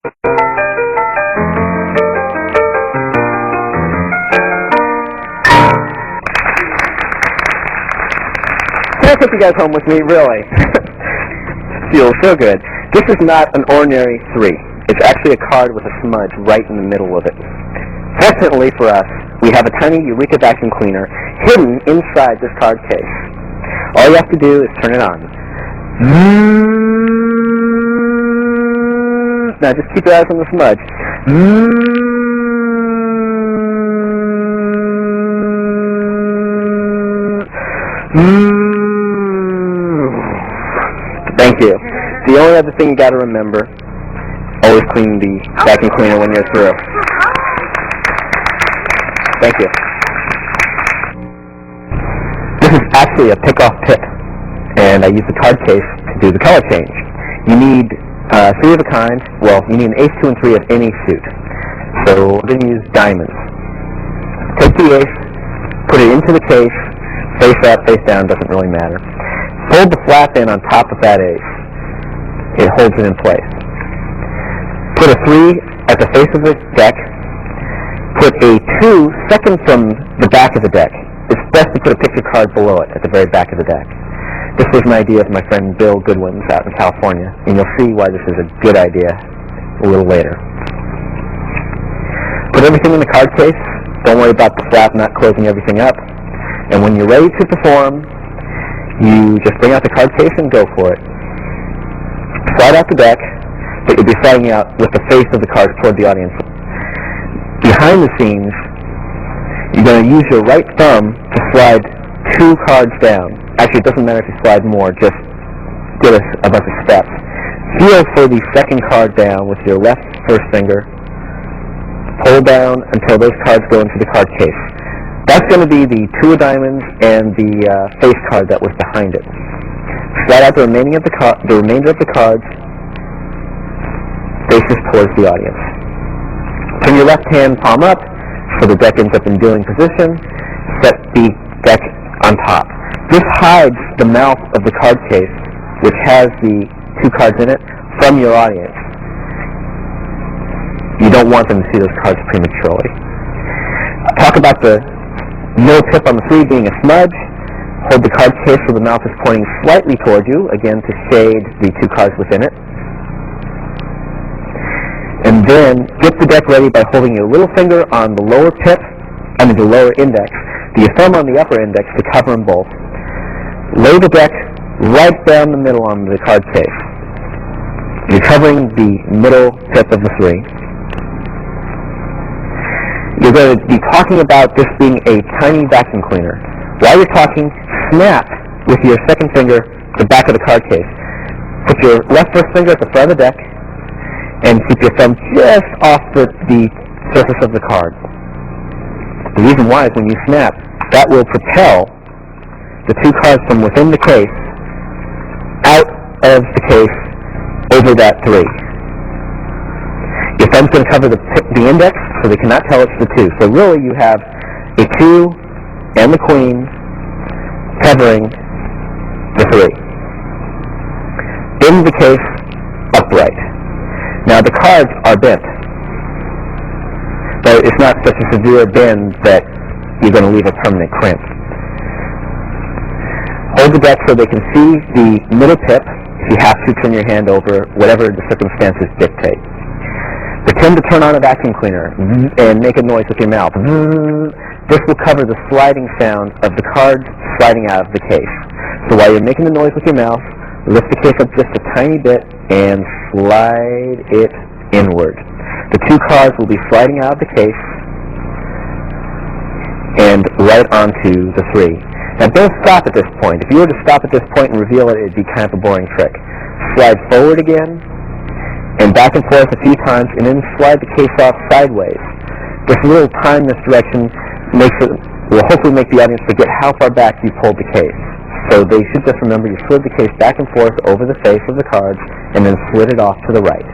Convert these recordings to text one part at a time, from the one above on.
Can I take you guys home with me, really? Feels so good. This is not an ordinary 3. It's actually a card with a smudge right in the middle of it. Fortunately for us, we have a tiny Eureka vacuum cleaner hidden inside this card case. All you have to do is turn it on. Now just keep your eyes on the smudge. Thank you. The only other thing you got to remember, always clean the vacuum cleaner when you're through. Thank you. This is actually a pick-off tip, and I use the card case to do the color change. You need 3 of a kind. Well, you need an ace, 2, and 3 of any suit. So we're going to use diamonds. Take the ace, put it into the case, face up, face down, doesn't really matter. Fold the flap in on top of that ace. It holds it in place. Put a 3 at the face of the deck. Put a 2 second from the back of the deck. It's best to put a picture card below it at the very back of the deck. This was an idea of my friend Bill Goodwin's out in California, and you'll see why this is a good idea a little later. Put everything in the card case. Don't worry about the flap not closing everything up. And when you're ready to perform, you just bring out the card case and go for it. Slide out the deck, but you'll be sliding out with the face of the cards toward the audience. Behind the scenes, you're going to use your right thumb to slide 2 cards down. Actually, it doesn't matter if you slide more, just get a bunch of steps. Feel for the second card down with your left first finger. Pull down until those cards go into the card case. That's going to be the 2 of diamonds and the face card that was behind it. Slide out the remainder of the cards, faces towards the audience. Turn your left hand palm up so the deck ends up in dealing position. Set the deck on top. This hides the mouth of the card case, which has the 2 cards in it, from your audience. You don't want them to see those cards prematurely. Talk about the middle tip on the 3 being a smudge. Hold the card case so the mouth is pointing slightly toward you, again to shade the 2 cards within it. And then get the deck ready by holding your little finger on the lower tip, the lower index, your thumb on the upper index to cover them both. Lay the deck right down the middle on the card case. You're covering the middle tip of the 3. You're going to be talking about this being a tiny vacuum cleaner. While you're talking, snap with your second finger the back of the card case. Put your left first finger at the front of the deck and keep your thumb just off the surface of the card. The reason why is when you snap, that will propel the 2 cards from within the case out of the case over that 3. Your thumb's going to cover the index, so they cannot tell it's the 2. So really you have a 2 and the queen covering the 3. In the case, upright. Now the cards are bent, but it's not such a severe bend that you're going to leave a permanent crimp. Hold the deck so they can see the middle tip. If you have to, turn your hand over, whatever the circumstances dictate. Pretend to turn on a vacuum cleaner and make a noise with your mouth. This will cover the sliding sound of the cards sliding out of the case. So while you're making the noise with your mouth, lift the case up just a tiny bit and slide it inward. The 2 cards will be sliding out of the case and right onto the 3. Now don't stop at this point. If you were to stop at this point and reveal it, it'd be kind of a boring trick. Slide forward again and back and forth a few times and then slide the case off sideways. This little time misdirection will hopefully make the audience forget how far back you pulled the case. So they should just remember you slid the case back and forth over the face of the cards and then slid it off to the right.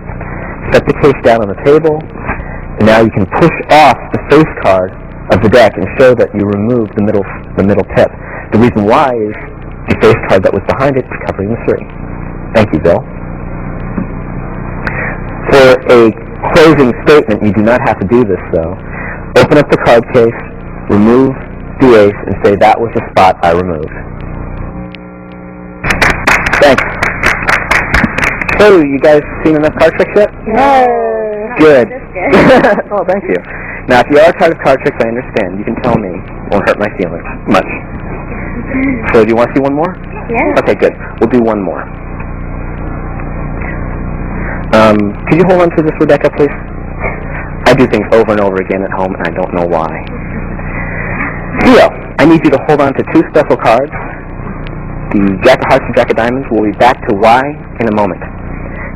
Set the case down on the table, and now you can push off the face card of the deck and show that you removed the middle tip. The reason why is the face card that was behind it is covering the 3. Thank you, Bill. For a closing statement, you do not have to do this, though. Open up the card case, remove the ace, and say, "That was the spot I removed." Thanks. So, you guys seen enough card tricks yet? No. Good. Oh, thank you. Now, if you are tired of card tricks, I understand. You can tell me. Won't hurt my feelings much. So, do you want to see one more? Yeah. Okay, good. We'll do one more. Could you hold on to this, Rebecca, please? I do things over and over again at home, and I don't know why. Theo, I need you to hold on to two special cards. The Jack of Hearts and Jack of Diamonds. We'll be back to why in a moment.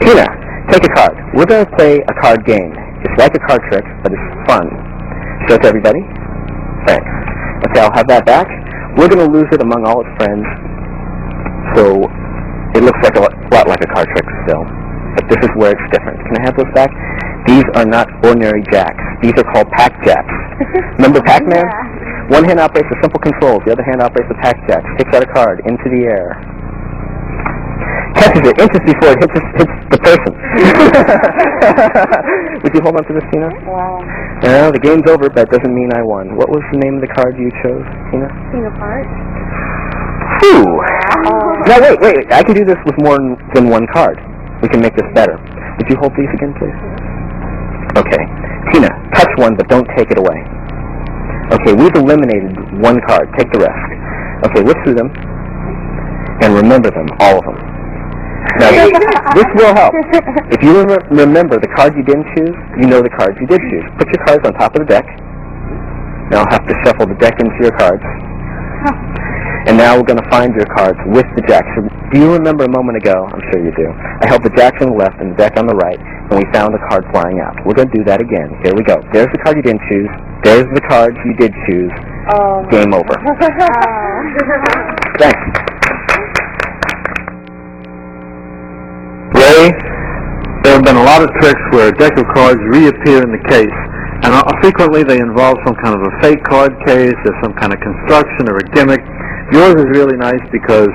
Tina, take a card. We're going to play a card game. It's like a card trick, but it's fun. Show it to everybody. Thanks. Okay, I'll have that back. We're going to lose it among all its friends, so it looks like a lot like a card trick still. But this is where it's different. Can I have those back? These are not ordinary jacks. These are called pack jacks. Remember Pac-Man? Yeah. One hand operates the simple controls. The other hand operates the pack jacks. Kicks out a card into the air. Catches it inches before it hits the person. Would you hold on to this, Tina? Wow. No, the game's over, but that doesn't mean I won. What was the name of the card you chose, Tina? King of Hearts. Phew! Now wait. I can do this with more than one card. We can make this better. Would you hold these again, please? Okay. Tina, touch one, but don't take it away. Okay, we've eliminated one card. Take the rest. Okay, look through them and remember them, all of them. Now, this will help. If you remember the card you didn't choose, you know the cards you did choose. Put your cards on top of the deck. Now I'll have to shuffle the deck into your cards. And now we're going to find your cards with the jacks. So, do you remember a moment ago? I'm sure you do. I held the jacks on the left and the deck on the right, and we found a card flying out. We're going to do that again. Here we go. There's the card you didn't choose. There's the cards you did choose. Game over. Thanks. Ray, there have been a lot of tricks where a deck of cards reappear in the case, and frequently they involve some kind of a fake card case or some kind of construction or a gimmick. Yours is really nice because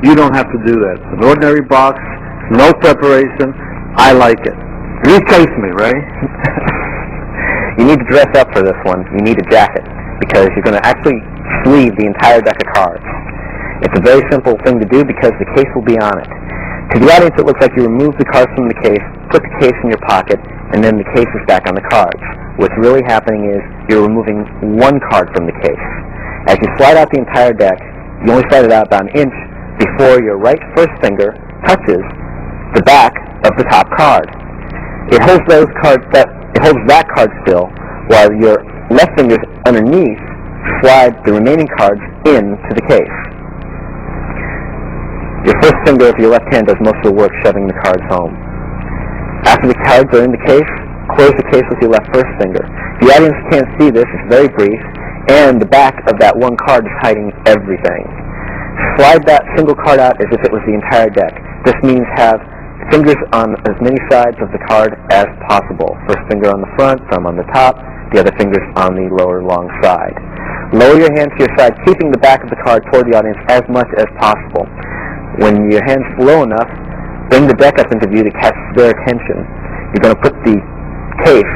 you don't have to do that. It's an ordinary box, no preparation. I like it. Recase me, Ray. You need to dress up for this one. You need a jacket because you're going to actually sleeve the entire deck of cards. It's a very simple thing to do because the case will be on it. To the audience, it looks like you remove the cards from the case, put the case in your pocket, and then the case is back on the cards. What's really happening is you're removing one card from the case. As you slide out the entire deck, you only slide it out about an inch before your right first finger touches the back of the top card. It holds that card still, while your left fingers underneath slide the remaining cards into the case. Your first finger of your left hand does most of the work shoving the cards home. After the cards are in the case, close the case with your left first finger. The audience can't see this, it's very brief, and the back of that one card is hiding everything. Slide that single card out as if it was the entire deck. This means have fingers on as many sides of the card as possible. First finger on the front, thumb on the top, the other fingers on the lower long side. Lower your hand to your side, keeping the back of the card toward the audience as much as possible. When your hand's low enough, bring the deck up into view to catch their attention. You're going to put the case,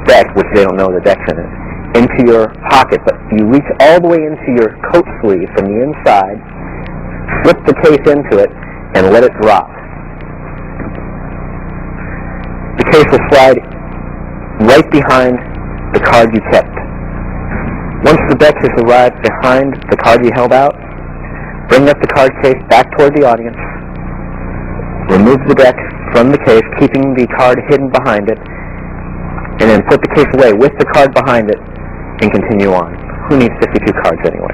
deck, which they don't know the deck's in it, into your pocket, but you reach all the way into your coat sleeve from the inside, slip the case into it, and let it drop. The case will slide right behind the card you kept. Once the deck has arrived behind the card you held out, bring up the card case back toward the audience, remove the deck from the case, keeping the card hidden behind it, and then put the case away with the card behind it, and continue on. Who needs 52 cards anyway?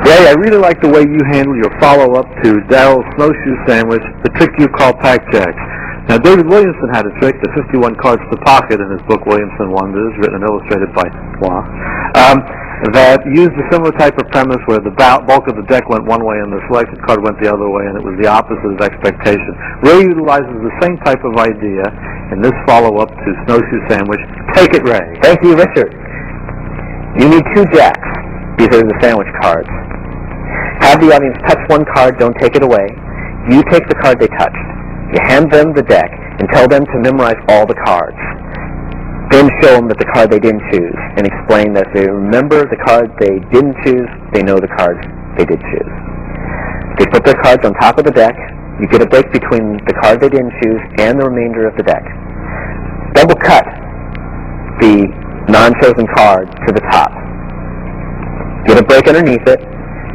Ray, I really like the way you handle your follow-up to Daryl's snowshoe sandwich, the trick you call pack jacks. Now, David Williamson had a trick, the 51 cards to pocket, in his book Williamson Wonders, written and illustrated by Moi, that used a similar type of premise where the bulk of the deck went one way and the selected card went the other way, and it was the opposite of expectation. Ray utilizes the same type of idea in this follow-up to Snowshoe Sandwich. Take it, Ray. Thank you, Richard. You need two jacks. These are the sandwich cards. Have the audience touch one card, don't take it away. You take the card they touched. You hand them the deck, and tell them to memorize all the cards. Then show them that the card they didn't choose and explain that if they remember the card they didn't choose, they know the cards they did choose. They put their cards on top of the deck. You get a break between the card they didn't choose and the remainder of the deck. Double cut the non-chosen card to the top. Get a break underneath it.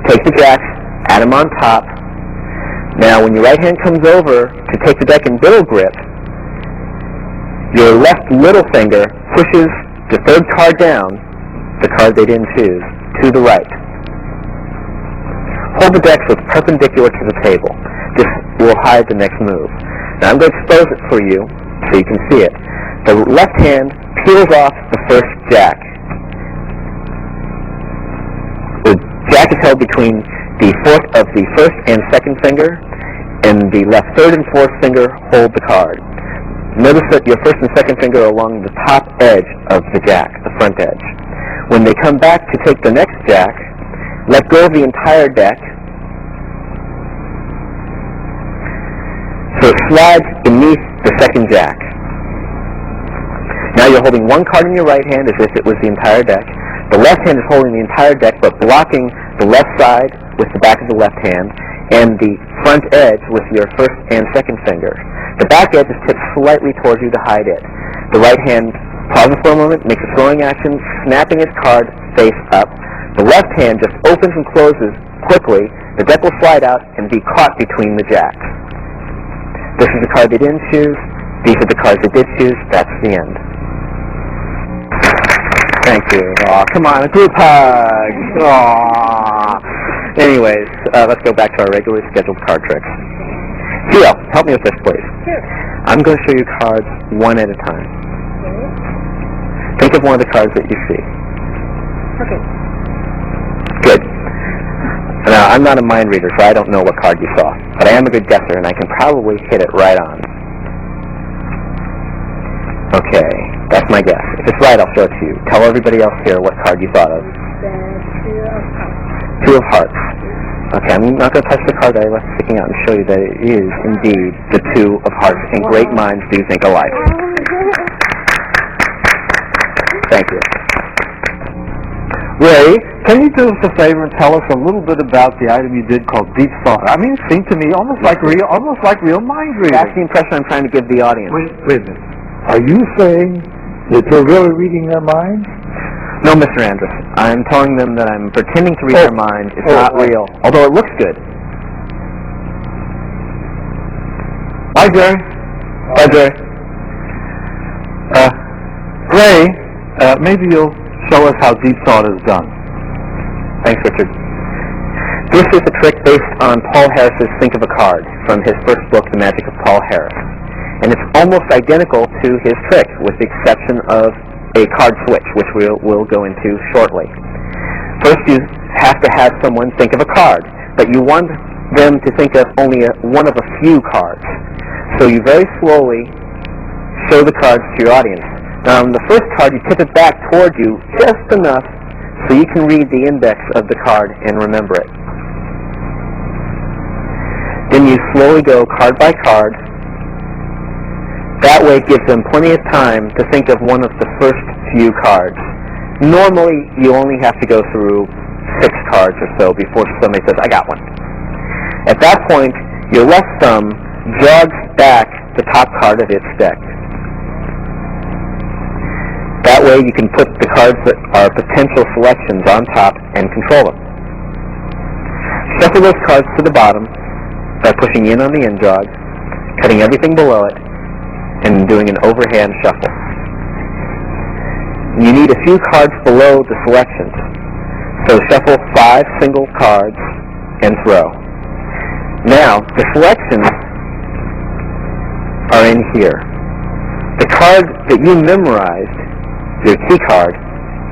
Take the jacks, add them on top. Now when your right hand comes over to take the deck in middle grip, your left little finger pushes the third card down, the card they didn't choose, to the right. Hold the deck so it's perpendicular to the table. This will hide the next move. Now I'm going to expose it for you so you can see it. The left hand peels off the first jack. The jack is held between the fork of the first and second finger, and the left third and fourth finger hold the card. Notice that your first and second finger are along the top edge of the jack, the front edge. When they come back to take the next jack, let go of the entire deck so it slides beneath the second jack. Now you're holding one card in your right hand as if it was the entire deck. The left hand is holding the entire deck but blocking the left side with the back of the left hand and the front edge with your first and second finger. The back edge is tipped slightly towards you to hide it. The right hand pauses for a moment, makes a throwing action, snapping its card face up. The left hand just opens and closes quickly. The deck will slide out and be caught between the jacks. This is the card they didn't choose. These are the cards they did choose. That's the end. Thank you. Aw, come on, a group hug. Aw. Anyways, let's go back to our regularly scheduled card tricks. Gio, help me with this, please. Sure. I'm going to show you cards one at a time. Okay. Think of one of the cards that you see. Okay. Good. Now, I'm not a mind reader, so I don't know what card you saw. But I am a good guesser, and I can probably hit it right on. Okay, that's my guess. If it's right, I'll show it to you. Tell everybody else here what card you thought of. The Two of Hearts. Two of Hearts. Okay, I'm not going to touch the card that I left sticking out and show you that it is indeed the Two of Hearts, and great minds do think alike. Thank you. Ray, can you do us a favor and tell us a little bit about the item you did called Deep Thought? I mean, it seemed to me almost like real mind reading. That's the impression I'm trying to give the audience. Wait a minute. Are you saying that you're really reading their minds? No, Mr. Andrus. I'm telling them that I'm pretending to read their mind. It's not real, although it looks good. Hi, Jerry. Hi, Jerry. Ray, maybe you'll show us how Deep Thought is done. Thanks, Richard. This is a trick based on Paul Harris's Think of a Card from his first book, The Magic of Paul Harris. And it's almost identical to his trick, with the exception of a card switch, which we'll go into shortly. First, you have to have someone think of a card, but you want them to think of only one of a few cards. So you very slowly show the cards to your audience. Now, on the first card, you tip it back toward you just enough so you can read the index of the card and remember it. Then you slowly go card by card. That way it gives them plenty of time to think of one of the first few cards. Normally, you only have to go through 6 cards or so before somebody says, I got one. At that point, your left thumb jogs back the top card of its deck. That way you can put the cards that are potential selections on top and control them. Shuffle those cards to the bottom by pushing in on the in jog, cutting everything below it, and doing an overhand shuffle. You need a few cards below the selections, so shuffle 5 single cards and throw. Now, the selections are in here. The card that you memorized, your key card,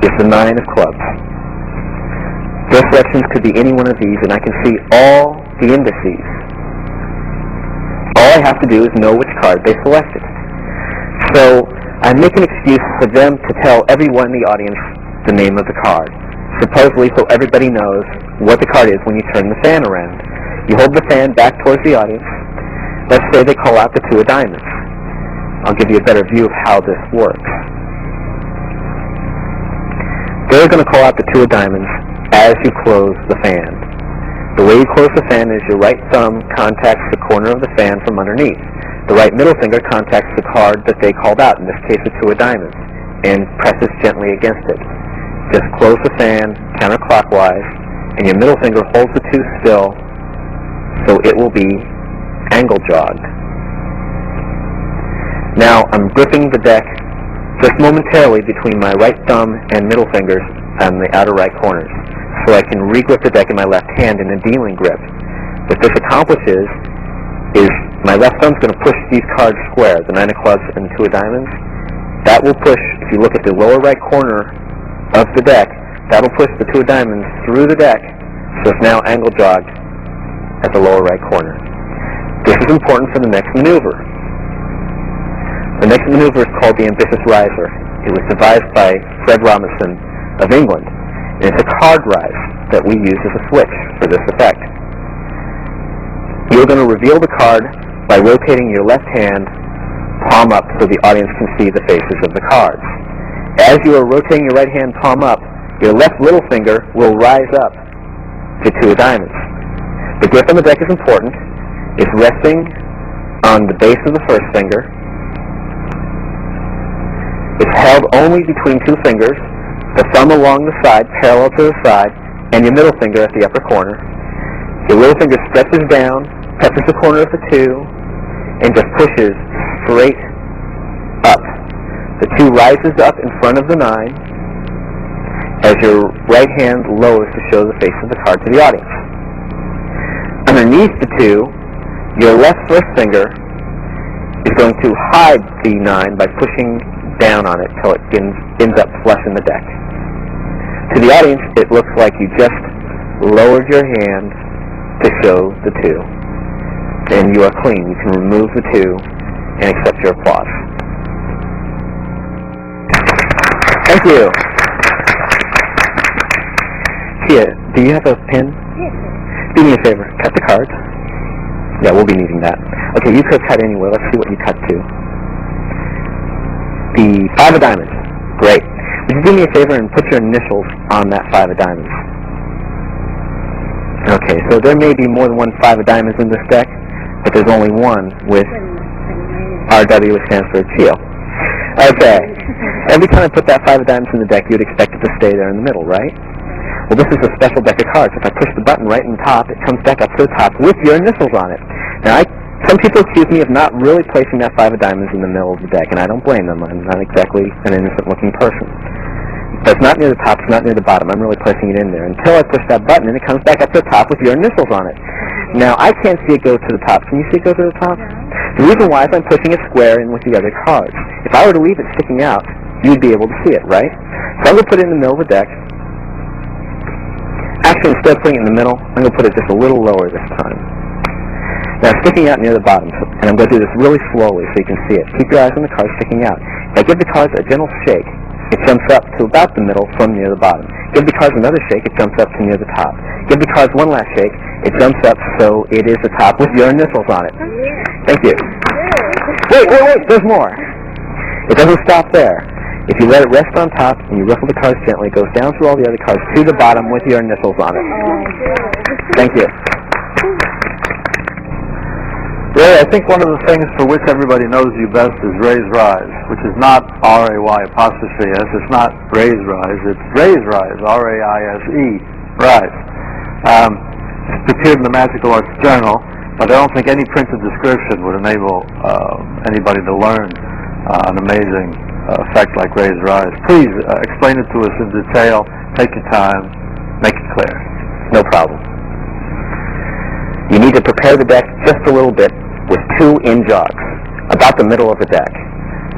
is the 9 of clubs. Those selections could be any one of these, and I can see all the indices. All I have to do is know which card they selected. So I make an excuse for them to tell everyone in the audience the name of the card, supposedly so everybody knows what the card is when you turn the fan around. You hold the fan back towards the audience. Let's say they call out the 2 of diamonds. I'll give you a better view of how this works. They're going to call out the 2 of diamonds as you close the fan. The way you close the fan is your right thumb contacts the corner of the fan from underneath. The right middle finger contacts the card that they called out, in this case the 2 of diamonds, and presses gently against it. Just close the fan counterclockwise, and your middle finger holds the 2 still, so it will be angle jogged. Now I'm gripping the deck just momentarily between my right thumb and middle fingers on the outer right corners, so I can re-grip the deck in my left hand in a dealing grip. What this accomplishes is my left thumb's going to push these cards square, the 9 of clubs and the 2 of diamonds. That will push, if you look at the lower right corner of the deck, that will push the 2 of diamonds through the deck, so it's now angle jogged at the lower right corner. This is important for the next maneuver. The next maneuver is called the ambitious riser. It was devised by Fred Robinson of England, and it's a card rise that we use as a switch for this effect. You're going to reveal the card by rotating your left hand palm up so the audience can see the faces of the cards. As you are rotating your right hand palm up, your left little finger will rise up to 2 of diamonds. The grip on the deck is important. It's resting on the base of the first finger. It's held only between 2 fingers, the thumb along the side, parallel to the side, and your middle finger at the upper corner. Your little finger stretches down, touches the corner of the 2, and just pushes straight up. The 2 rises up in front of the 9 as your right hand lowers to show the face of the card to the audience. Underneath the 2, your left first finger is going to hide the 9 by pushing down on it till it ends up flush in the deck. To the audience, it looks like you just lowered your hand to show the 2. And you are clean. You can remove the 2 and accept your applause. Thank you. Tia, do you have a pen? Yes. Do me a favor. Cut the cards. Yeah, we'll be needing that. Okay, you could cut anywhere. Let's see what you cut to. The 5 of diamonds. Great. Would you do me a favor and put your initials on that 5 of diamonds? Okay, so there may be more than 1 5 of diamonds in this deck, but there's only one with RW, which stands for Teal. Okay. Every time I put that 5 of diamonds in the deck, you'd expect it to stay there in the middle, right? Well, this is a special deck of cards. If I push the button right in the top, it comes back up to the top with your initials on it. Now, some people accuse me of not really placing that 5 of diamonds in the middle of the deck, and I don't blame them. I'm not exactly an innocent-looking person. But it's not near the top, it's not near the bottom. I'm really placing it in there. Until I push that button, and it comes back up to the top with your initials on it. Now, I can't see it go to the top. Can you see it go to the top? The reason why is I'm pushing it square in with the other cards. If I were to leave it sticking out, you'd be able to see it, right? So I'm going to put it in the middle of the deck. Actually, instead of putting it in the middle, I'm going to put it just a little lower this time. Now, it's sticking out near the bottom, and I'm going to do this really slowly so you can see it. Keep your eyes on the cards sticking out. If I give the cards a gentle shake, it jumps up to about the middle from near the bottom. Give the cards another shake, it jumps up to near the top. Give the cards one last shake, it jumps up so it is the top with your initials on it. Thank you. Wait, there's more. It doesn't stop there. If you let it rest on top and you riffle the cards gently, it goes down through all the other cards to the bottom with your initials on it. Thank you. Ray, I think one of the things for which everybody knows you best is raise rise, which is not R-A-Y apostrophe S. It's not raise rise. It's raise rise, R-A-I-S-E, rise. It's appeared in the Magical Arts Journal, but I don't think any printed description would enable anybody to learn an amazing effect like raise rise. Please explain it to us in detail. Take your time. Make it clear. No problem. You need to prepare the deck just a little bit with 2 in jogs, about the middle of the deck.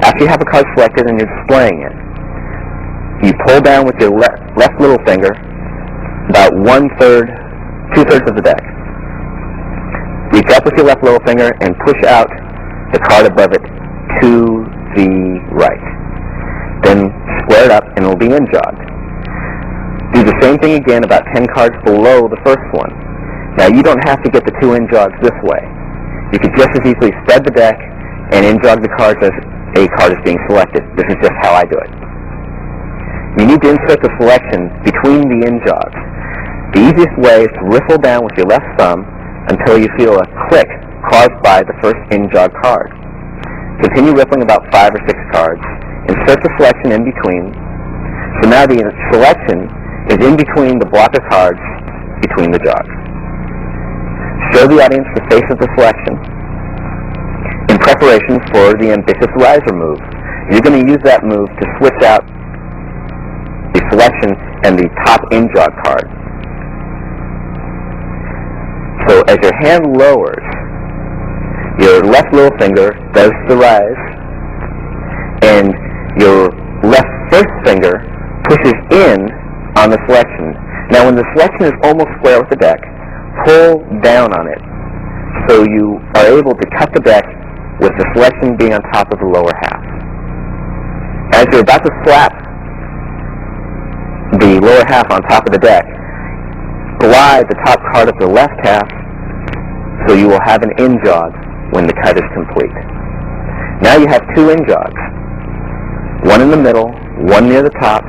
After you have a card selected and you're displaying it, you pull down with your left little finger about 2/3 of the deck. Reach up with your left little finger and push out the card above it to the right. Then square it up and it will be in jogged. Do the same thing again about 10 cards below the first one. Now, you don't have to get the 2 in jogs this way. You could just as easily spread the deck and in jog the cards as a card is being selected. This is just how I do it. You need to insert the selection between the in-jogs. The easiest way is to riffle down with your left thumb until you feel a click caused by the first in-jog card. Continue riffling about 5 or 6 cards. Insert the selection in between. So now the selection is in between the block of cards between the jogs. Show the audience the face of the selection. In preparation for the ambitious riser move, you're going to use that move to switch out the selection and the top in-jog card. So as your hand lowers, your left little finger does the rise, and your left first finger pushes in on the selection. Now when the selection is almost square with the deck, pull down on it so you are able to cut the deck with the selection being on top of the lower half. As you're about to slap the lower half on top of the deck, glide the top card of the left half so you will have an in-jog when the cut is complete. Now you have 2 in-jogs, one in the middle, one near the top,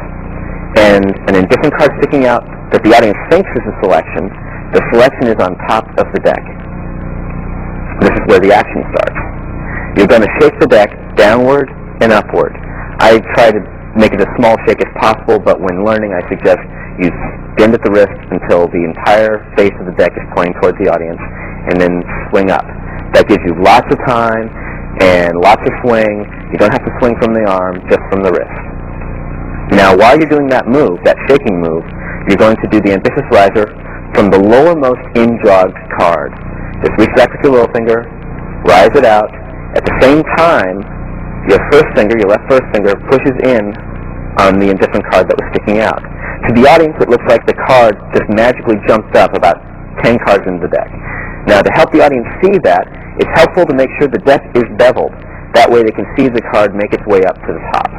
and an indifferent card sticking out that the audience thinks is a selection. The selection is on top of the deck. This is where the action starts. You're going to shake the deck downward and upward. I try to make it as small shake as possible, but when learning I suggest you bend at the wrist until the entire face of the deck is pointing towards the audience, and then swing up. That gives you lots of time and lots of swing. You don't have to swing from the arm, just from the wrist. Now while you're doing that move, that shaking move, you're going to do the ambitious riser from the lowermost in-jogged card. Just reach back with your little finger, rise it out. At the same time, your first finger, your left first finger, pushes in on the indifferent card that was sticking out. To the audience, it looks like the card just magically jumped up about 10 cards into the deck. Now, to help the audience see that, it's helpful to make sure the deck is beveled. That way they can see the card make its way up to the top.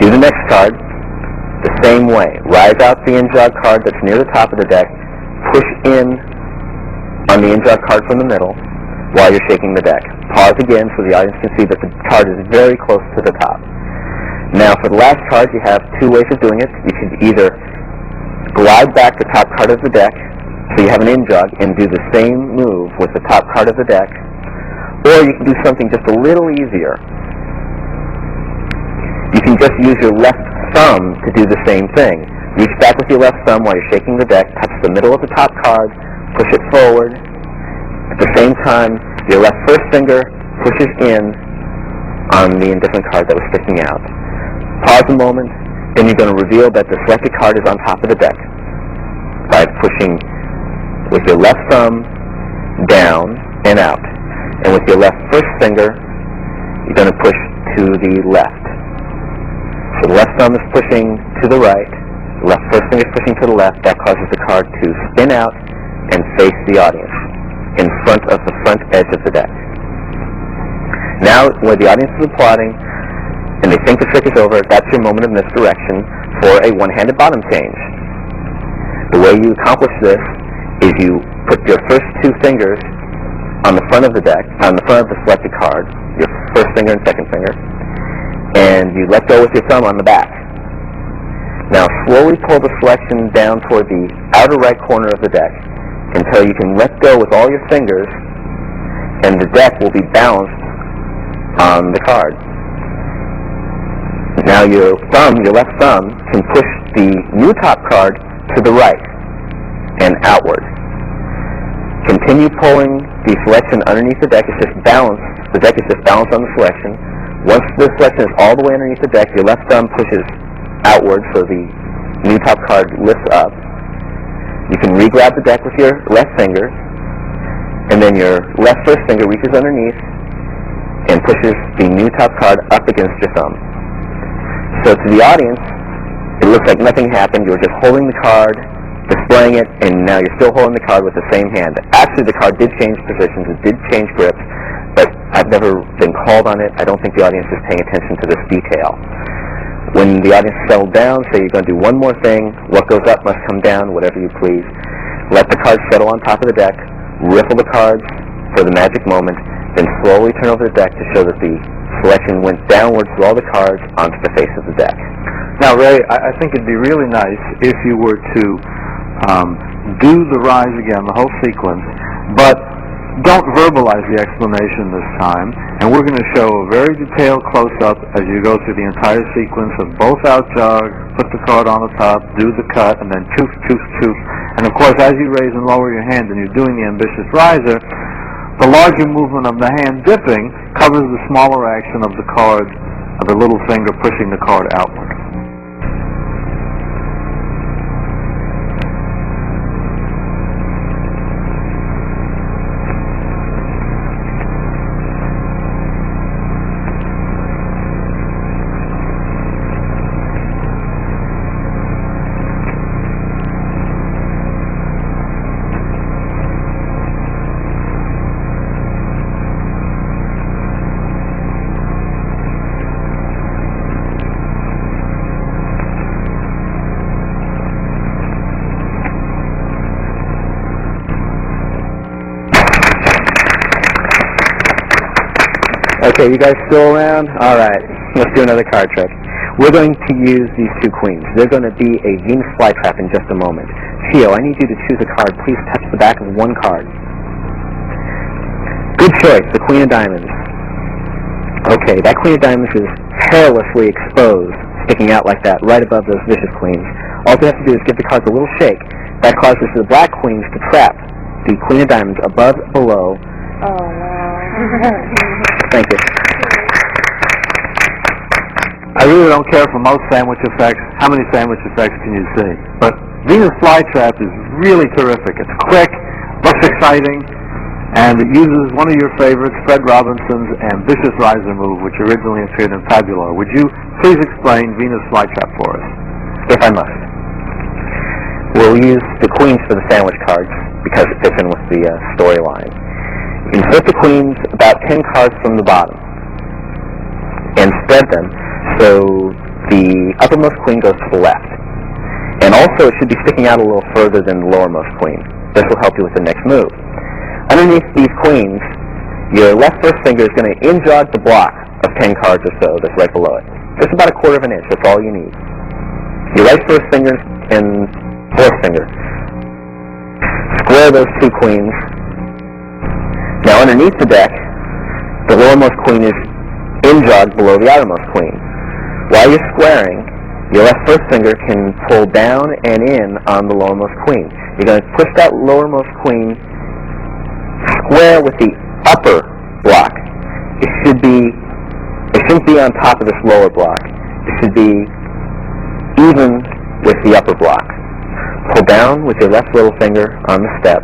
Do the next card the same way. Rise out the in-jog card that's near the top of the deck, push in on the in-jog card from the middle while you're shaking the deck. Pause again so the audience can see that the card is very close to the top. Now for the last card, you have 2 ways of doing it. You could either glide back the top card of the deck so you have an in-jog and do the same move with the top card of the deck, or you can do something just a little easier. You can just use your left thumb to do the same thing. Reach back with your left thumb while you're shaking the deck, touch the middle of the top card, push it forward. At the same time, your left first finger pushes in on the indifferent card that was sticking out. Pause a moment, then you're going to reveal that the selected card is on top of the deck by pushing with your left thumb down and out. And with your left first finger, you're going to push to the left. So the left thumb is pushing to the right, the left first finger is pushing to the left. That causes the card to spin out and face the audience in front of the front edge of the deck. Now, where the audience is applauding and they think the trick is over, that's your moment of misdirection for a one-handed bottom change. The way you accomplish this is you put your first 2 fingers on the front of the deck, on the front of the selected card, your first finger and second finger, and you let go with your thumb on the back. Now slowly pull the selection down toward the outer right corner of the deck until you can let go with all your fingers, and the deck will be balanced on the card. Now your left thumb, can push the new top card to the right and outward. Continue pulling the selection underneath the deck. It's just balanced. The deck is just balanced on the selection. Once the selection is all the way underneath the deck, your left thumb pushes outward so the new top card lifts up. You can re-grab the deck with your left finger, and then your left first finger reaches underneath and pushes the new top card up against your thumb. So to the audience, it looks like nothing happened. You were just holding the card, displaying it, and now you're still holding the card with the same hand. Actually, the card did change positions. It did change grips, but I've never been called on it. I don't think the audience is paying attention to this detail. When the audience settled down, say you're going to do one more thing. What goes up must come down, whatever you please. Let the cards settle on top of the deck. Riffle the cards for the magic moment. Then slowly turn over the deck to show that the selection went downwards through all the cards onto the face of the deck. Now, Ray, I think it'd be really nice if you were to do the rise again, the whole sequence, but don't verbalize the explanation this time, and we're going to show a very detailed close-up as you go through the entire sequence of both out jog, put the card on the top, do the cut, and then choof, choof, choof. And of course, as you raise and lower your hand and you're doing the ambitious riser, the larger movement of the hand dipping covers the smaller action of the card, of the little finger pushing the card outward. Okay, you guys still around? All right, let's do another card trick. We're going to use these two queens. They're going to be a Venus flytrap in just a moment. Theo, I need you to choose a card. Please touch the back of one card. Good choice, the Queen of Diamonds. Okay, that Queen of Diamonds is perilously exposed, sticking out like that, right above those vicious queens. All you have to do is give the cards a little shake. That causes the black queens to trap the Queen of Diamonds above, below. Oh, no. Thank you. I really don't care for most sandwich effects. How many sandwich effects can you see? But Venus flytrap is really terrific. It's quick, looks exciting, and it uses one of your favorites, Fred Robinson's ambitious riser move, which originally appeared in Fabulor. Would you please explain Venus flytrap for us? If I must. We'll use the queens for the sandwich cards because it fits in with the storyline. You can flip the queens about 10 cards from the bottom and spread them so the uppermost queen goes to the left. And also it should be sticking out a little further than the lowermost queen. This will help you with the next move. Underneath these queens, your left first finger is going to in-jog the block of 10 cards or so that's right below it. Just about a quarter of an inch, that's all you need. Your right first finger and fourth finger. Square those two queens. Now underneath the deck, the lowermost queen is in-jogged below the outermost queen. While you're squaring, your left first finger can pull down and in on the lowermost queen. You're going to push that lowermost queen square with the upper block. It shouldn't be on top of this lower block. It should be even with the upper block. Pull down with your left little finger on the step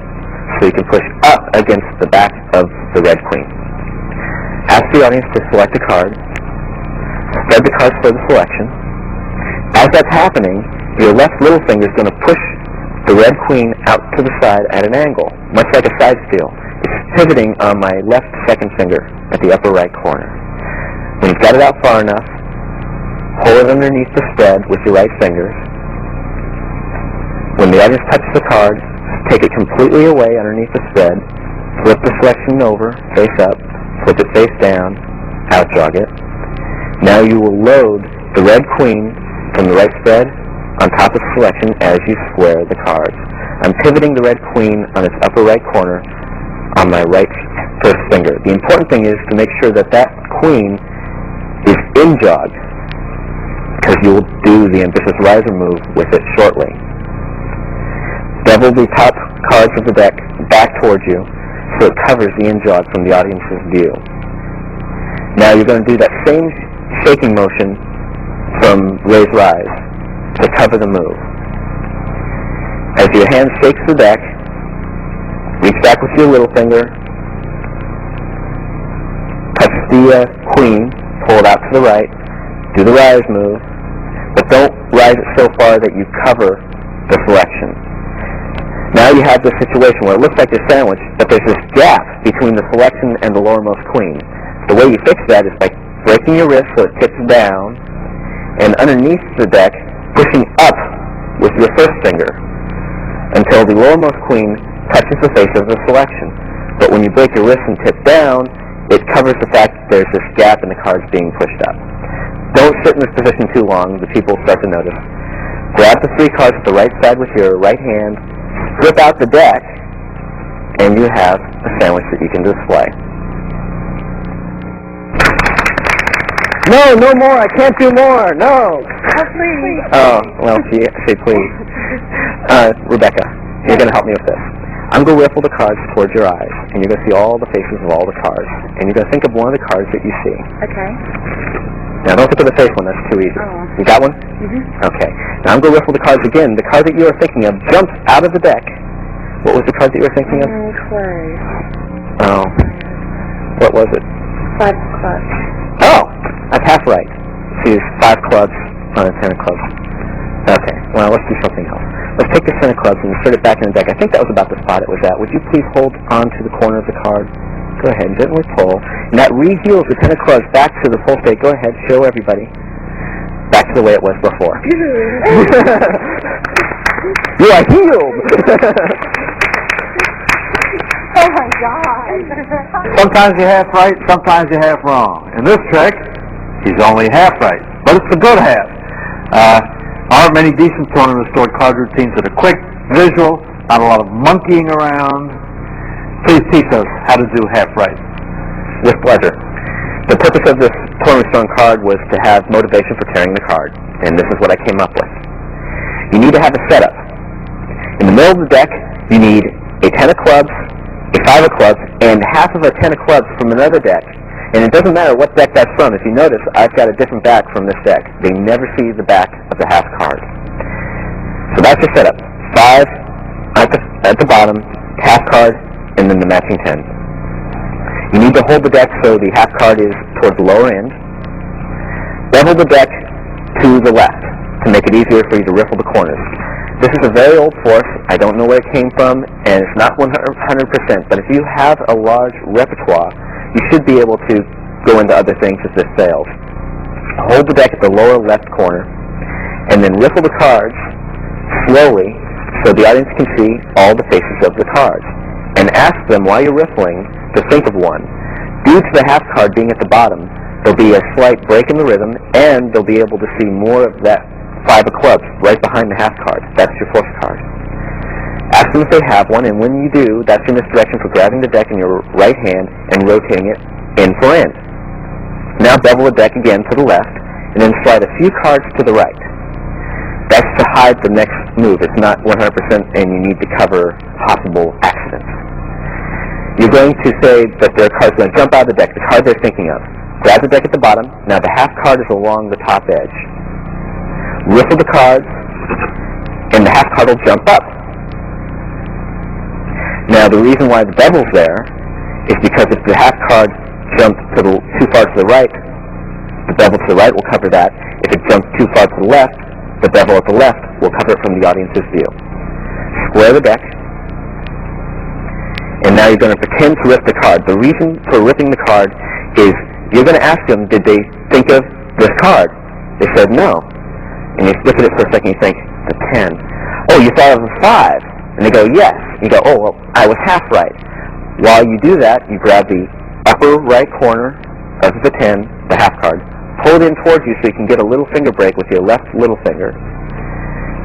so you can push up against the back of the red queen. Ask the audience to select a card. Spread the cards for the selection. As that's happening, your left little finger is going to push the red queen out to the side at an angle, much like a side steal. It's pivoting on my left second finger at the upper right corner. When you've got it out far enough, hold it underneath the spread with your right fingers. When the audience touches the card, take it completely away underneath the spread, flip the selection over, face up, flip it face down, out jog it. Now you will load the red queen from the right spread on top of the selection as you square the cards. I'm pivoting the red queen on its upper right corner on my right first finger. The important thing is to make sure that that queen is in-jogged, because you will do the ambitious riser move with it shortly. Bevel the top cards of the deck back towards you so it covers the in-jog from the audience's view. Now you're going to do that same shaking motion from raise rise to cover the move. As your hand shakes the deck, reach back with your little finger, touch the queen, pull it out to the right, do the rise move, but don't rise it so far that you cover the selection. Now you have this situation where it looks like you're sandwiched, but there's this gap between the selection and the lowermost queen. The way you fix that is by breaking your wrist so it tips down, and underneath the deck, pushing up with your first finger until the lowermost queen touches the face of the selection. But when you break your wrist and tip down, it covers the fact that there's this gap in the cards being pushed up. Don't sit in this position too long. The people start to notice. Grab the 3 cards at the right side with your right hand, flip out the deck, and you have a sandwich that you can display. No, no more. I can't do more. No. Oh, please. Oh, well, say please. Rebecca, you're going to help me with this. I'm going to riffle the cards towards your eyes, and you're going to see all the faces of all the cards. And you're going to think of one of the cards that you see. Okay. Now, don't think of the face one. That's too easy. Oh. You got one? Mm-hmm. Okay. Now, I'm going to riffle the cards again. The card that you were thinking of jumps out of the deck. What was the card that you were thinking of? Clay. Oh. What was it? 5 clubs. Oh! That's half right. So use 5 clubs on a 10 of clubs. Okay. Well, let's do something else. Let's take the 10 of clubs and insert it back in the deck. I think that was about the spot it was at. Would you please hold on to the corner of the card? Go ahead and gently pull. And that re-heals the 10 of clubs back to the full state. Go ahead. Show everybody. Back to the way it was before. You are healed! Oh my God. Sometimes you're half right, sometimes you're half wrong. In this trick, he's only half right, but it's the good half. Our many decent tournament restored card routines that are quick, visual, not a lot of monkeying around. Please teach us how to do half right. With pleasure. The purpose of this tournament restoring card was to have motivation for tearing the card, and this is what I came up with. You need to have a setup. In the middle of the deck, you need a 10 of clubs, a 5 of clubs, and half of a 10 of clubs from another deck. And it doesn't matter what deck that's from. If you notice, I've got a different back from this deck. They never see the back of the half card. So that's your setup. 5 at the bottom, half card, and then the matching 10. You need to hold the deck so the half card is towards the lower end. Bevel the deck to the left to make it easier for you to riffle the corners. This is a very old force. I don't know where it came from, and it's not 100%, but if you have a large repertoire, you should be able to go into other things if this fails. Hold the deck at the lower left corner, and then riffle the cards slowly so the audience can see all the faces of the cards. And ask them while you're riffling to think of one. Due to the half card being at the bottom, there'll be a slight break in the rhythm, and they'll be able to see more of that 5 of clubs right behind the half card. That's your fourth card. Ask them if they have one, and when you do, that's your misdirection for grabbing the deck in your right hand and rotating it end for end. Now bevel the deck again to the left, and then slide a few cards to the right. That's to hide the next move. It's not 100%, and you need to cover possible accidents. You're going to say that there are cards going to jump out of the deck, the card they're thinking of. Grab the deck at the bottom. Now the half card is along the top edge. Riffle the cards, and the half card will jump up. Now the reason why the bevel's there is because if the half card jumps too far to the right, the bevel to the right will cover that. If it jumps too far to the left, the bevel at the left will cover it from the audience's view. Square the deck, and now you're going to pretend to rip the card. The reason for ripping the card is you're going to ask them, did they think of this card? They said no. And you look at it for a second, you think, the 10. Oh, you thought of a 5. And they go, yes. You go, oh, well, I was half right. While you do that, you grab the upper right corner of the 10, the half card, pull it in towards you so you can get a little finger break with your left little finger.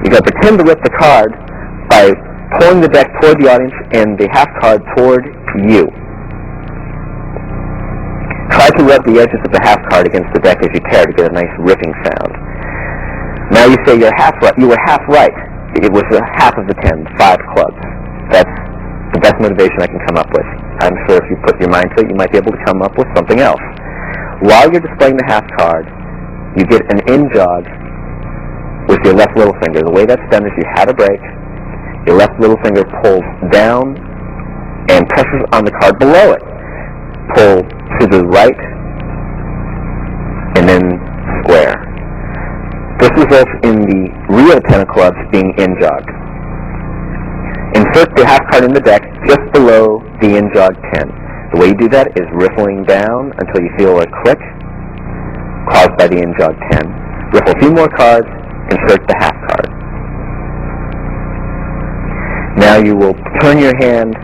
You got to pretend to rip the card by pulling the deck toward the audience and the half card toward you. Try to rub the edges of the half card against the deck as you tear to get a nice ripping sound. Now you say you're half right. You were half right. It was half of the 10, 5 clubs. That's the best motivation I can come up with. I'm sure if you put your mind to it, you might be able to come up with something else. While you're displaying the half card, you get an in jog with your left little finger. The way that's done is you have a break, your left little finger pulls down and presses on the card below it. Pull to the right and then square. This results in the real 10 of clubs being in-jogged. Insert the half card in the deck just below the in-jogged 10. The way you do that is riffling down until you feel a click caused by the in-jogged 10. Riffle a few more cards, insert the half card. Now you will turn your hand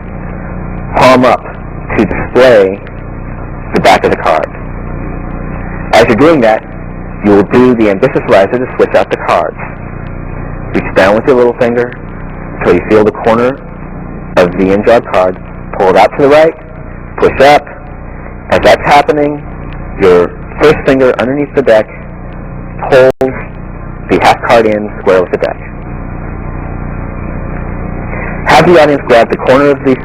palm up to display the back of the card. As you're doing that, you will do the ambitious riser to switch out the cards. Reach down with your little finger until you feel the corner of the in-jawed card. Pull it out to the right, push up. As that's happening, your first finger underneath the deck pulls the half card in square with the deck. Have the audience grab the corner of the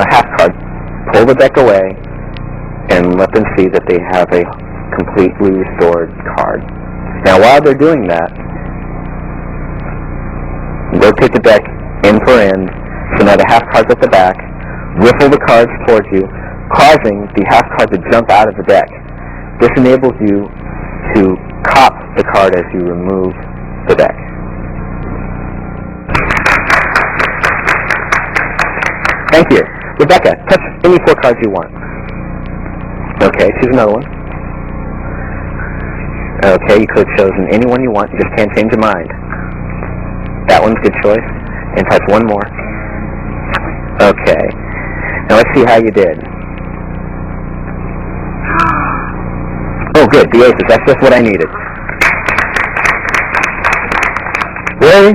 half card, pull the deck away, and let them see that they have a completely restored card. Now while they're doing that, rotate the deck end for end, so now the half card's at the back, riffle the cards towards you, causing the half card to jump out of the deck. This enables you to cop the card as you remove the deck. Thank you. Rebecca, touch any 4 cards you want. Okay, choose another one. Okay, you could have chosen any one you want, you just can't change your mind. That one's a good choice. And touch one more. Okay. Now let's see how you did. Oh, good, the aces. That's just what I needed. Ray,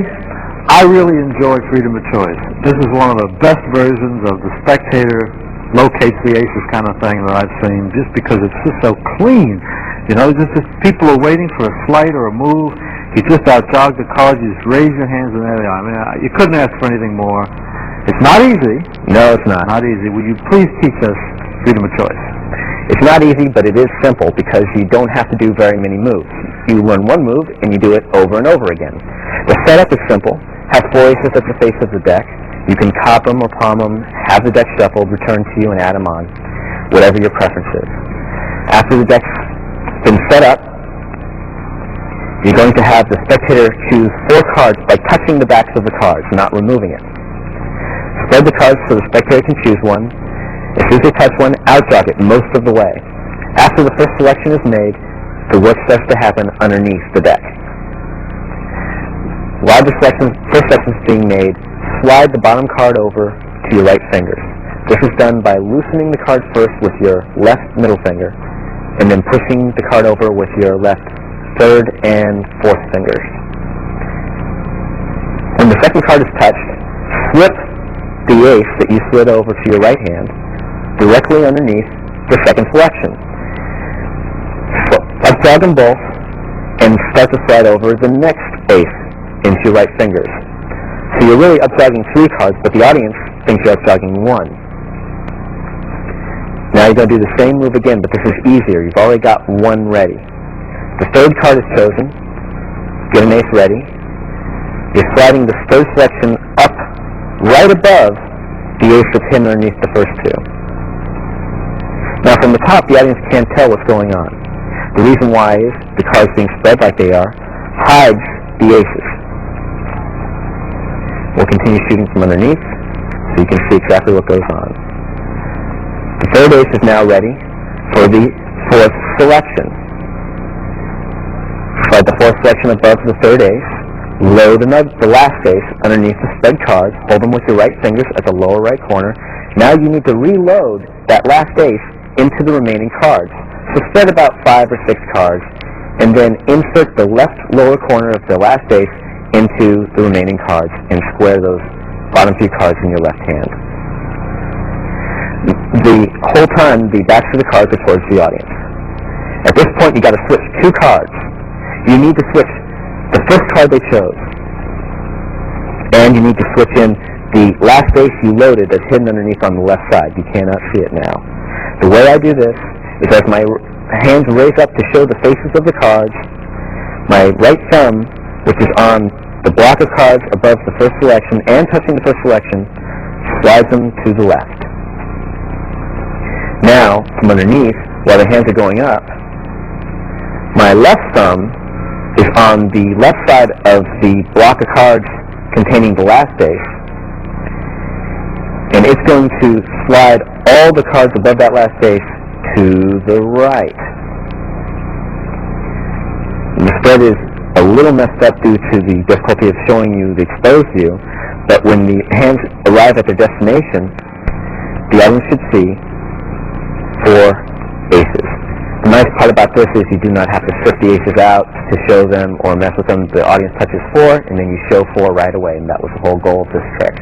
I really enjoy freedom of choice. This is one of the best versions of the spectator locates the aces kind of thing that I've seen, just because it's just so clean. You know, just people are waiting for a slight or a move. You just out-jog the cards, you just raise your hands, and there they are. I mean, you couldn't ask for anything more. It's not easy. No, it's not. Not easy. Will you please teach us freedom of choice? It's not easy, but it is simple because you don't have to do very many moves. You learn one move, and you do it over and over again. The setup is simple. Have 4 aces at the face of the deck. You can cop them or palm them, have the deck shuffled, return to you, and add them on, whatever your preference is. After the deck's been set up, you're going to have the spectator choose 4 cards by touching the backs of the cards, not removing it. Spread the cards so the spectator can choose one. As soon as they touch one, out-jog it most of the way. After the first selection is made, the work starts to happen underneath the deck. While the first section is being made, slide the bottom card over to your right finger. This is done by loosening the card first with your left middle finger, and then pushing the card over with your left third and fourth fingers. When the second card is touched, slip the ace that you slid over to your right hand directly underneath the second selection. So, up-jog them both and start to slide over the next ace into your right fingers. So you're really up-jogging 3 cards, but the audience thinks you're up-jogging 1. Now you're going to do the same move again, but this is easier. You've already got 1 ready. The third card is chosen. Get an ace ready. You're sliding the third selection up right above the ace that's hidden underneath the first 2. Now from the top, the audience can't tell what's going on. The reason why is the cards being spread like they are hides the aces. We'll continue shooting from underneath so you can see exactly what goes on. The third ace is now ready for the 4th selection. Slide the 4th selection above the third ace. Load the last ace underneath the spread cards. Hold them with your right fingers at the lower right corner. Now you need to reload that last ace into the remaining cards. So spread about 5 or 6 cards, and then insert the left lower corner of the last ace into the remaining cards and square those bottom 3 cards in your left hand. The whole time, the backs of the cards are towards the audience. At this point, you've got to switch 2 cards. You need to switch the first card they chose, and you need to switch in the last ace you loaded that's hidden underneath on the left side. You cannot see it now. The way I do this is as my hands raise up to show the faces of the cards, my right thumb, which is on the block of cards above the first selection and touching the first selection, slides them to the left. Now, from underneath, while the hands are going up, my left thumb is on the left side of the block of cards containing the last ace, and it's going to slide all the cards above that last ace to the right. And the spread is a little messed up due to the difficulty of showing you the exposed view, but when the hands arrive at their destination, the audience should see 4 aces part about this is you do not have to strip the aces out to show them or mess with them. The audience touches 4, and then you show 4 right away, and that was the whole goal of this trick.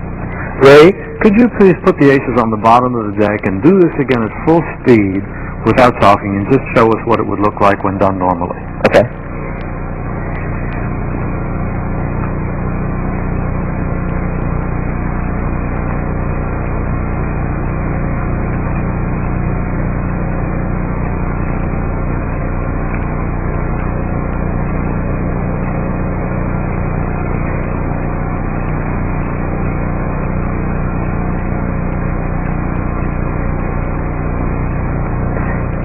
Ray, could you please put the aces on the bottom of the deck and do this again at full speed without talking, and just show us what it would look like when done normally? Okay.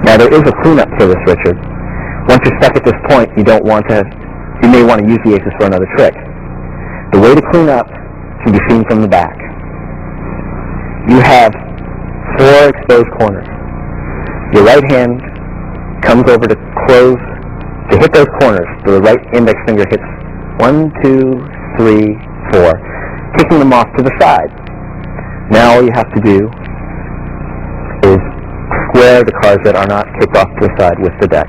Now there is a cleanup for this, Richard. Once you're stuck at this point, you may want to use the aces for another trick. The way to clean up can be seen from the back. You have 4 exposed corners. Your right hand comes over to hit those corners. The right index finger hits 1, 2, 3, 4, kicking them off to the side. Now all you have to do is square the cards that are not kicked off to the side with the deck.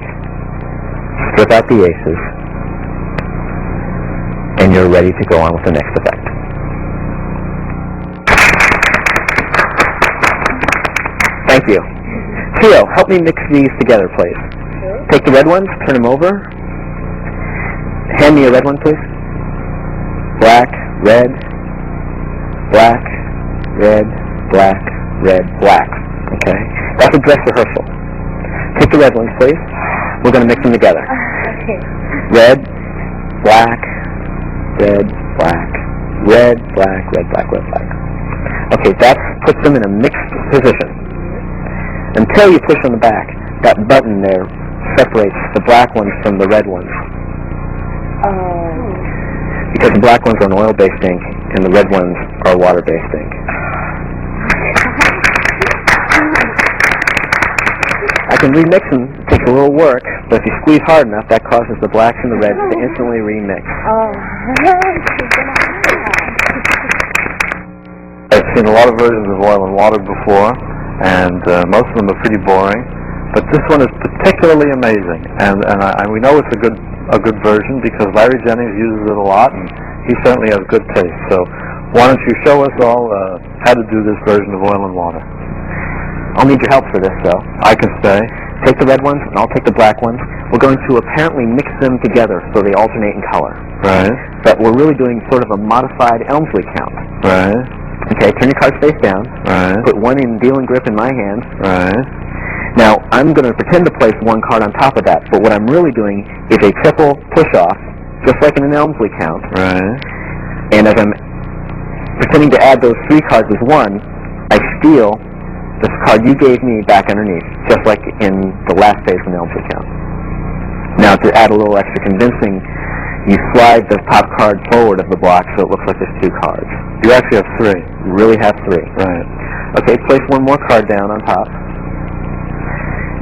Strip out the aces, and you're ready to go on with the next effect. Thank you. Theo, help me mix these together, please. Take the red ones, turn them over. Hand me a red one, please. Black, red, black, red, black, red, black. Okay? That's a dress rehearsal. Take the red ones, please. We're going to mix them together. Okay. Red, black, red, black, red, black, red, black, red, black. Okay, that puts them in a mixed position. Until you push on the back, that button there separates the black ones from the red ones. Because the black ones are an oil-based ink, and the red ones are water-based ink. I can remix them. It takes a little work, but if you squeeze hard enough, that causes the blacks and the reds to instantly remix. I've seen a lot of versions of Oil and Water before, and most of them are pretty boring. But this one is particularly amazing, and we know it's a good version because Larry Jennings uses it a lot, and he certainly has good taste. So why don't you show us all how to do this version of Oil and Water? I'll need your help for this, though. I can stay. Take the red ones, and I'll take the black ones. We're going to apparently mix them together so they alternate in color. Right. But we're really doing sort of a modified Elmsley count. Right. Okay, turn your cards face down. Right. Put one in dealing grip in my hand. Right. Now, I'm going to pretend to place one card on top of that, but what I'm really doing is a triple push-off, just like in an Elmsley count. Right. And as I'm pretending to add those 3 cards as one, I steal this card you gave me back underneath, just like in the last phase from the Elmsley count. Now, to add a little extra convincing, you slide the top card forward of the block so it looks like there's 2 cards. You actually have 3. You really have 3. Right. Okay, place one more card down on top.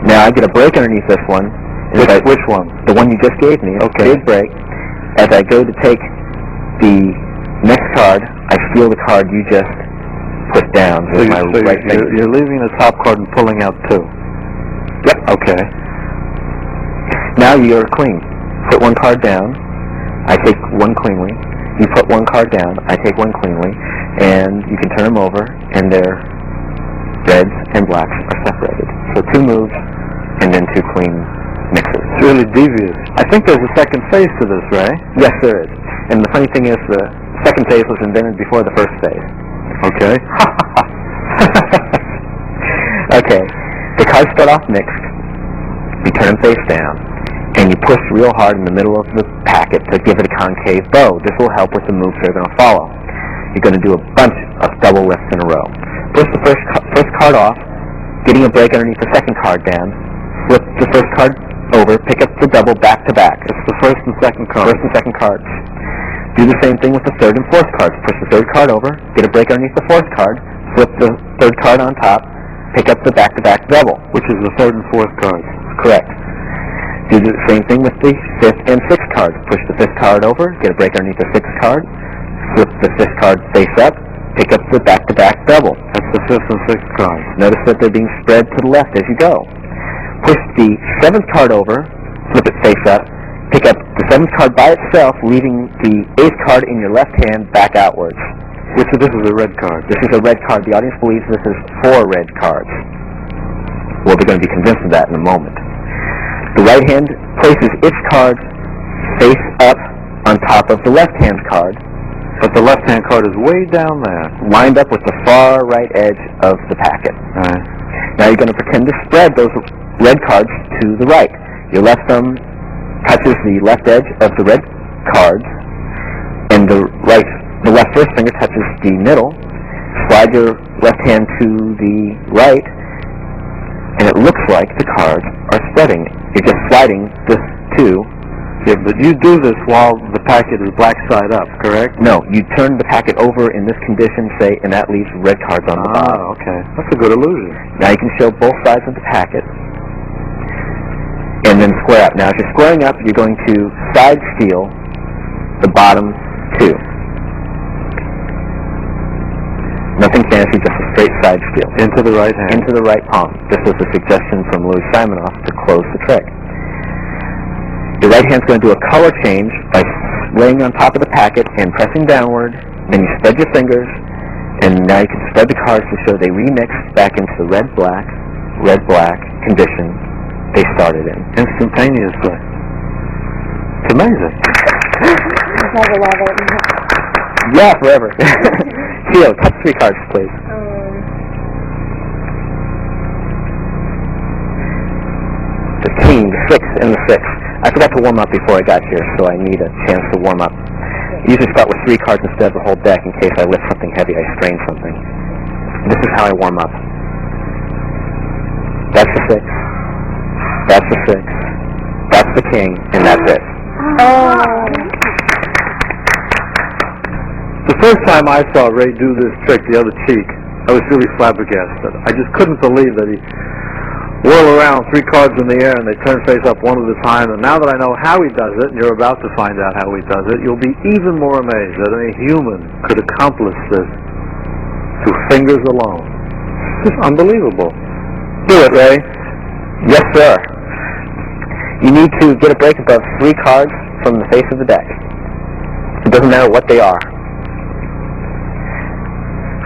Now I get a break underneath this one. Which one? The one you just gave me. Okay. Big break. As I go to take the next card, I steal the card you just put down with my right finger. You're leaving the top card and pulling out 2. Yep. Okay. Now you're clean. Put one card down. I take one cleanly. You put one card down. I take one cleanly. And you can turn them over, and their reds and blacks are separated. So 2 moves, and then 2 clean mixes. It's really devious. I think there's a second phase to this, Ray. Yes, there is. And the funny thing is, the second phase was invented before the first phase. Okay. Okay. The cards start off mixed. You turn them face down, and you push real hard in the middle of the packet to give it a concave bow. This will help with the moves they're going to follow. You're going to do a bunch of double lifts in a row. Push the first card off, getting a break underneath the second card down. Flip the first card over, pick up the double back to back. It's the first and second card. First and second cards. Do the same thing with the third and fourth cards. Push the third card over, get a break underneath the fourth card, flip the third card on top, pick up the back-to-back double. Which is the third and fourth cards. Correct. Do the same thing with the fifth and sixth cards. Push the fifth card over, get a break underneath the sixth card, flip the fifth card face up, pick up the back-to-back double. That's the fifth and sixth cards. Notice that they're being spread to the left as you go. Push the 7th card over, flip it face up, pick up the 7th card by itself, leaving the 8th card in your left hand back outwards. This is a red card. This is a red card. The audience believes this is 4 red cards. Well, they're going to be convinced of that in a moment. The right hand places its cards face up on top of the left hand card. But the left-hand card is way down there. Lined up with the far right edge of the packet. Right. Now you're going to pretend to spread those red cards to the right. Your left thumb touches the left edge of the red cards, and the left first finger touches the middle. Slide your left hand to the right, and it looks like the cards are spreading. You're just sliding this two. Yeah, but you do this while the packet is black side up, correct? No, you turn the packet over in this condition, say, and that leaves red cards on the bottom. Ah, okay. That's a good illusion. Now you can show both sides of the packet, and then square up. Now, if you're squaring up, you're going to side steal the bottom two. Nothing fancy, just a straight side steal. Into the right hand. Into the right palm. This was a suggestion from Louis Siminoff to close the trick. Your right hand's going to do a color change by laying on top of the packet and pressing downward. Then you spread your fingers, and now you can spread the cards to show they remix back into the red-black condition they started in. Instantaneously. It's amazing. Yeah, forever. Theo, touch 3 cards, please. The King, the 6, and the 6. I forgot to warm up before I got here, so I need a chance to warm up. I usually start with 3 cards instead of the whole deck in case I lift something heavy, I strain something. This is how I warm up. That's the 6. That's the 6. That's the King, and that's it. The first time I saw Ray do this trick, the other cheek, I was really flabbergasted. I just couldn't believe that he whirl around 3 cards in the air and they turn face up one at a time. And now that I know how he does it, and you're about to find out how he does it, you'll be even more amazed that any human could accomplish this through fingers alone. It's unbelievable. Do it, Ray. Yes, sir. You need to get a break above 3 cards from the face of the deck. It doesn't matter what they are.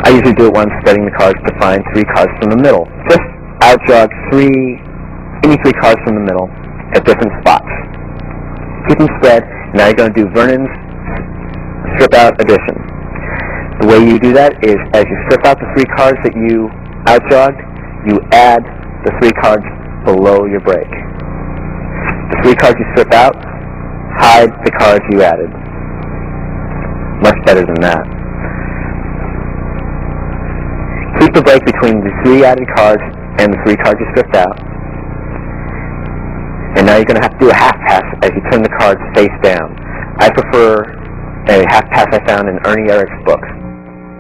I usually do it when spreading the cards to find 3 cards from the middle. Just outjog any 3 cards from the middle at different spots. Keep them spread. Now you're going to do Vernon's strip out addition. The way you do that is as you strip out the 3 cards that you outjogged, you add the 3 cards below your break. The 3 cards you strip out hide the cards you added. Much better than that. Keep the break between the 3 added cards and the 3 cards you stripped out. And now you're going to have to do a half pass as you turn the cards face down. I prefer a half pass I found in Ernie Eric's book.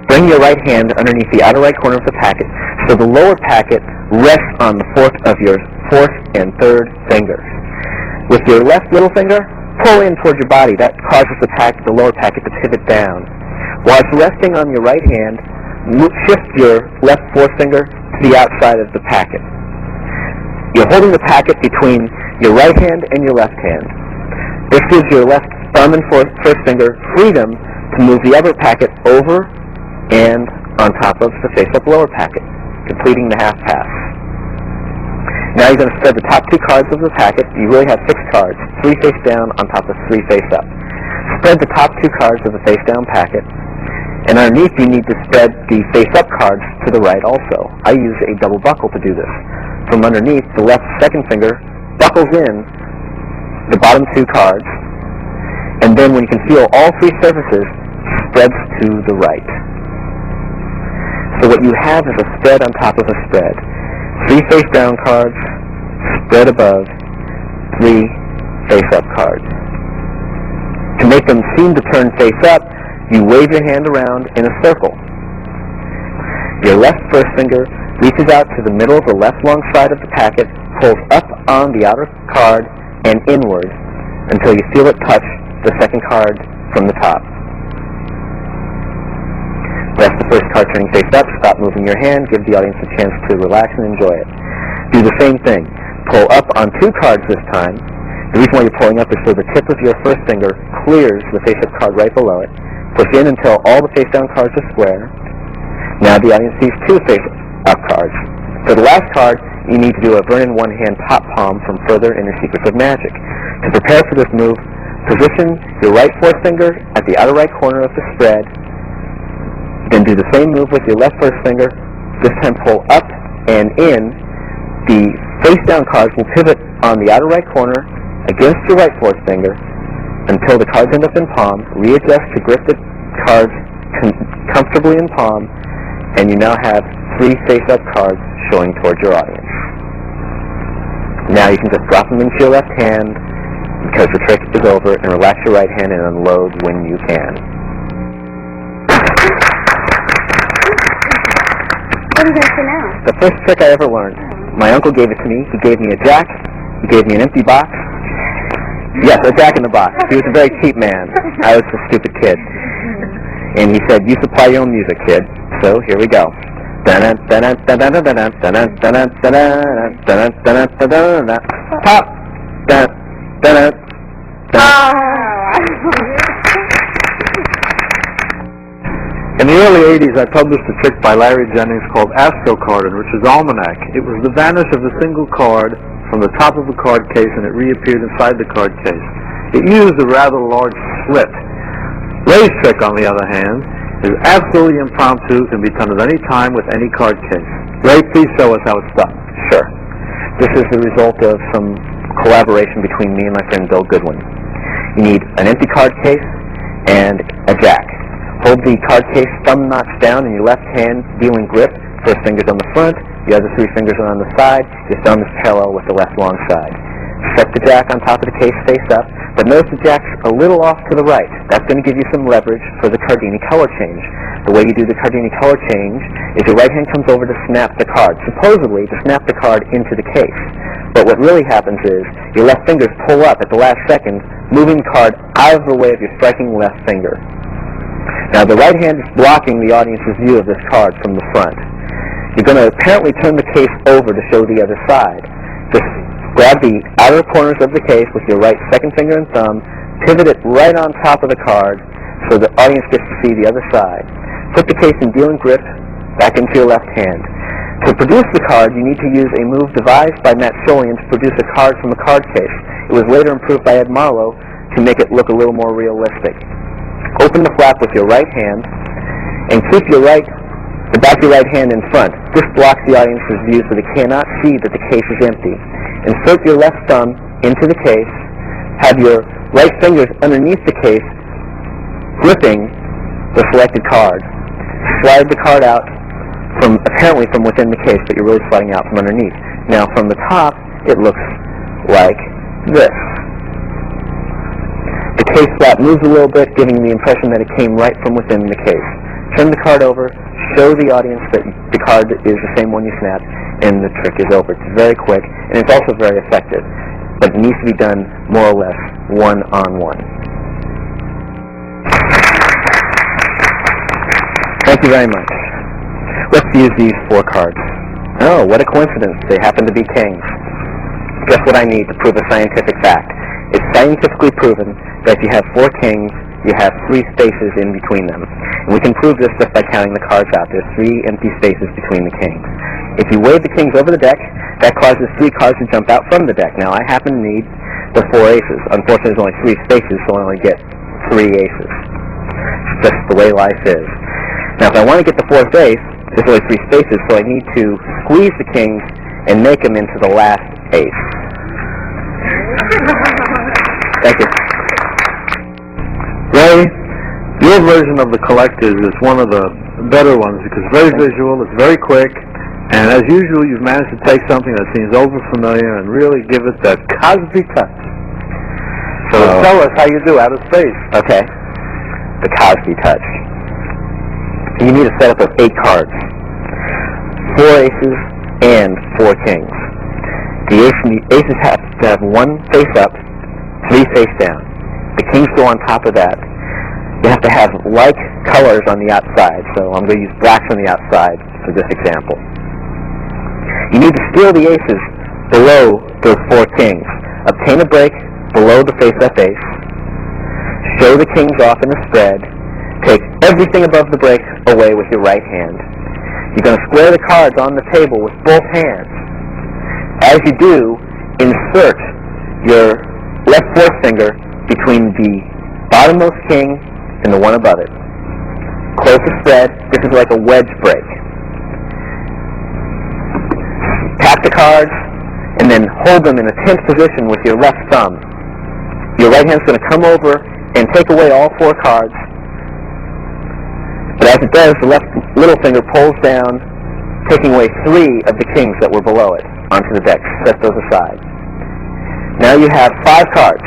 Bring your right hand underneath the outer right corner of the packet so the lower packet rests on the fork of your 4th and 3rd fingers. With your left little finger, pull in towards your body. That causes the lower packet to pivot down. While it's resting on your right hand, shift your left forefinger to the outside of the packet. You're holding the packet between your right hand and your left hand. This gives your left thumb and first finger freedom to move the other packet over and on top of the face-up lower packet, completing the half pass. Now you're going to spread the top 2 cards of the packet. You really have 6 cards, 3 face down on top of 3 face up. Spread the top 2 cards of the face down packet. And underneath, you need to spread the face-up cards to the right also. I use a double buckle to do this. From underneath, the left second finger buckles in the bottom 2 cards, and then when you can feel all 3 surfaces, spreads to the right. So what you have is a spread on top of a spread. 3 face-down cards, spread above, 3 face-up cards. To make them seem to turn face-up, you wave your hand around in a circle. Your left first finger reaches out to the middle of the left long side of the packet, pulls up on the outer card and inward until you feel it touch the second card from the top. Rest the first card turning face up, stop moving your hand, give the audience a chance to relax and enjoy it. Do the same thing. pull up on 2 cards this time. The reason why you're pulling up is so the tip of your first finger clears the face-up card right below it. Push in until all the face-down cards are square. Now the audience sees 2 face-up cards. For the last card, you need to do a burn in one-hand pop palm from Further Inner Secrets of Magic. To prepare for this move, position your right forefinger at the outer right corner of the spread. Then do the same move with your left first finger. This time pull up and in. The face-down cards will pivot on the outer right corner against your right forefinger until the cards end up in palm. Readjust to grip the cards comfortably in palm, and you now have 3 face-up cards showing towards your audience. Now you can just drop them into your left hand because the trick is over, and relax your right hand and unload when you can. What are you going to say now? The first trick I ever learned. My uncle gave it to me. He gave me a jack. He gave me an empty box. Yes, a jack in the box. He was a very cheap man. I was a stupid kid. And he said, you supply your own music, kid. So here we go. Pop. In the early 80s, I published a trick by Larry Jennings called Astrocarding, which is almanac. It was the vanish of a single card from the top of a card case, and it reappeared inside the card case. It used a rather large slit. Ray's trick, on the other hand, is absolutely impromptu, can be done at any time with any card case. Ray, please show us how it's done. Sure. This is the result of some collaboration between me and my friend Bill Goodwin. You need an empty card case and a jack. Hold the card case thumb notch down in your left hand, dealing grip. First finger's on the front, the other 3 fingers are on the side. Your thumb is parallel with the left long side. Set the jack on top of the case face up, but notice the jack's a little off to the right. That's going to give you some leverage for the Cardini color change. The way you do the Cardini color change is your right hand comes over to snap the card, supposedly to snap the card into the case. But what really happens is your left fingers pull up at the last second, moving the card out of the way of your striking left finger. Now the right hand is blocking the audience's view of this card from the front. You're going to apparently turn the case over to show the other side. Just grab the outer corners of the case with your right second finger and thumb, pivot it right on top of the card so the audience gets to see the other side. Put the case in dealing grip back into your left hand. To produce the card, you need to use a move devised by Matt Solian to produce a card from a card case. It was later improved by Ed Marlowe to make it look a little more realistic. Open the flap with your right hand and keep the back of your right hand in front. This blocks the audience's view so they cannot see that the case is empty. Insert your left thumb into the case. Have your right fingers underneath the case, gripping the selected card. Slide the card out apparently from within the case, but you're really sliding out from underneath. Now from the top, it looks like this. The case flap moves a little bit, giving the impression that it came right from within the case. Turn the card over, show the audience that the card is the same one you snapped, and the trick is over. It's very quick, and it's also very effective, but it needs to be done more or less one-on-one. Thank you very much. Let's use these 4 cards. Oh, what a coincidence. They happen to be kings. Just what I need to prove a scientific fact. It's scientifically proven that if you have 4 kings, you have 3 spaces in between them. And we can prove this just by counting the cards out. There's 3 empty spaces between the kings. If you wave the kings over the deck, that causes 3 cards to jump out from the deck. Now, I happen to need the 4 aces. Unfortunately, there's only 3 spaces, so I only get 3 aces. It's just the way life is. Now, if I want to get the 4th ace, there's only 3 spaces, so I need to squeeze the kings and make them into the last ace. Thank you. Ray, your version of the collectors is one of the better ones because it's very visual, it's very quick, and as usual, you've managed to take something that seems overfamiliar and really give it that Cosby touch. So tell us how you do out of space. Okay. The Cosby touch. You need a setup of 8 cards. 4 aces and 4 kings. The aces have to have 1 face up, 3 face down. The kings go on top of that. You have to have like colors on the outside, so I'm going to use blacks on the outside for this example. You need to steal the aces below those 4 kings. Obtain a break below the face-up ace. Show the kings off in the spread. Take everything above the break away with your right hand. You're going to square the cards on the table with both hands. As you do, insert your left forefinger between the bottommost king and the one above it. Close the spread. This is like a wedge break. Tap the cards and then hold them in a tense position with your left thumb. Your right hand's going to come over and take away all 4 cards. But as it does, the left little finger pulls down, taking away 3 of the kings that were below it onto the deck. Set those aside. Now you have 5 cards.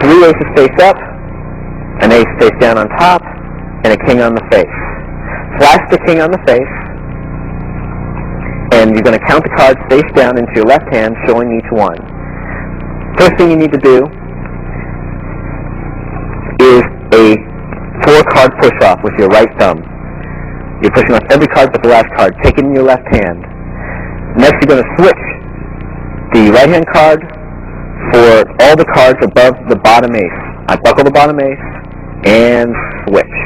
3 aces face up, an ace face down on top, and a king on the face. Flash the king on the face, and you're going to count the cards face down into your left hand, showing each one. First thing you need to do is a 4-card push-off with your right thumb. You're pushing off every card but the last card. Take it in your left hand. Next, you're going to switch the right-hand card for all the cards above the bottom ace. I buckle the bottom ace and switch.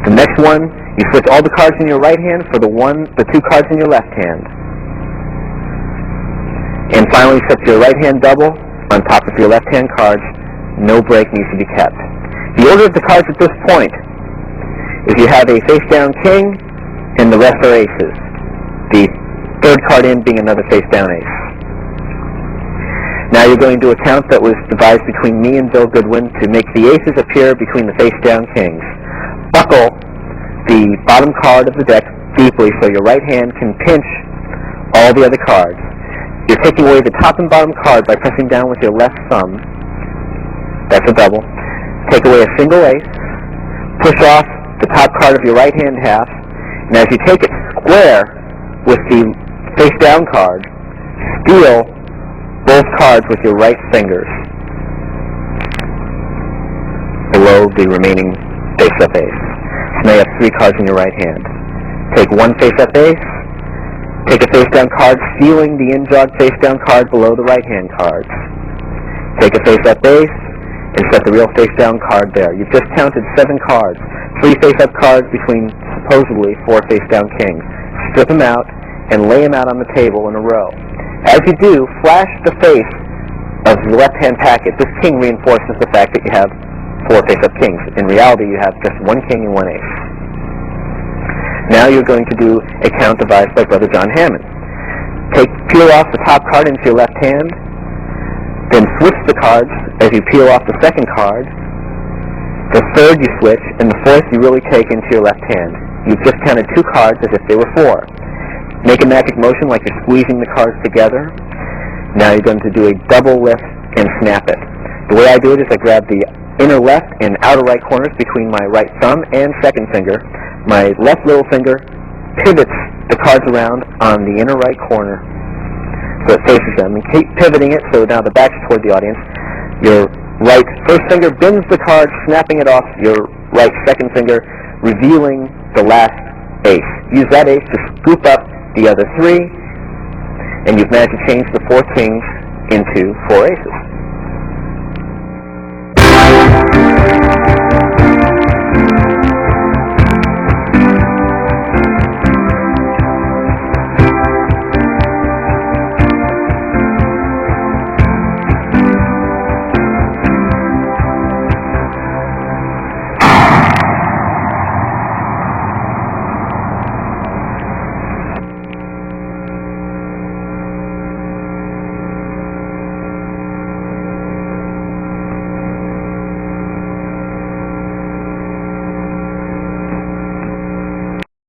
The next one, you switch all the cards in your right hand for the 2 cards in your left hand. And finally, set your right hand double on top of your left hand cards. No break needs to be kept. The order of the cards at this point is you have a face-down king and the rest are aces. The 3rd card in being another face-down ace. Now you're going to do a count that was devised between me and Bill Goodwin to make the aces appear between the face-down kings. Buckle the bottom card of the deck deeply so your right hand can pinch all the other cards. You're taking away the top and bottom card by pressing down with your left thumb. That's a double. Take away a single ace. Push off the top card of your right hand half. And as you take it square with the face-down card, steal both cards with your right fingers below the remaining face-up ace. So now you have 3 cards in your right hand. Take 1 face-up ace, take a face-down card, stealing the in-jogged face-down card below the right-hand cards. Take a face-up ace, and set the real face-down card there. You've just counted 7 cards, 3 face-up cards between supposedly 4 face-down kings. Strip them out and lay them out on the table in a row. As you do, flash the face of the left-hand packet. This king reinforces the fact that you have 4 face-up kings. In reality, you have just 1 king and 1 ace. Now you're going to do a count devised by Brother John Hammond. Peel off the top card into your left hand, then switch the cards as you peel off the 2nd card. The 3rd you switch, and the 4th you really take into your left hand. You've just counted 2 cards as if they were 4. Make a magic motion like you're squeezing the cards together. Now you're going to do a double lift and snap it. The way I do it is I grab the inner left and outer right corners between my right thumb and 2nd finger. My left little finger pivots the cards around on the inner right corner so it faces them, and keep pivoting it so now the back's toward the audience. Your right first finger bends the card, snapping it off your right 2nd finger, revealing the last ace. Use that ace to scoop up the other 3, and you've managed to change the 4 kings into 4 aces.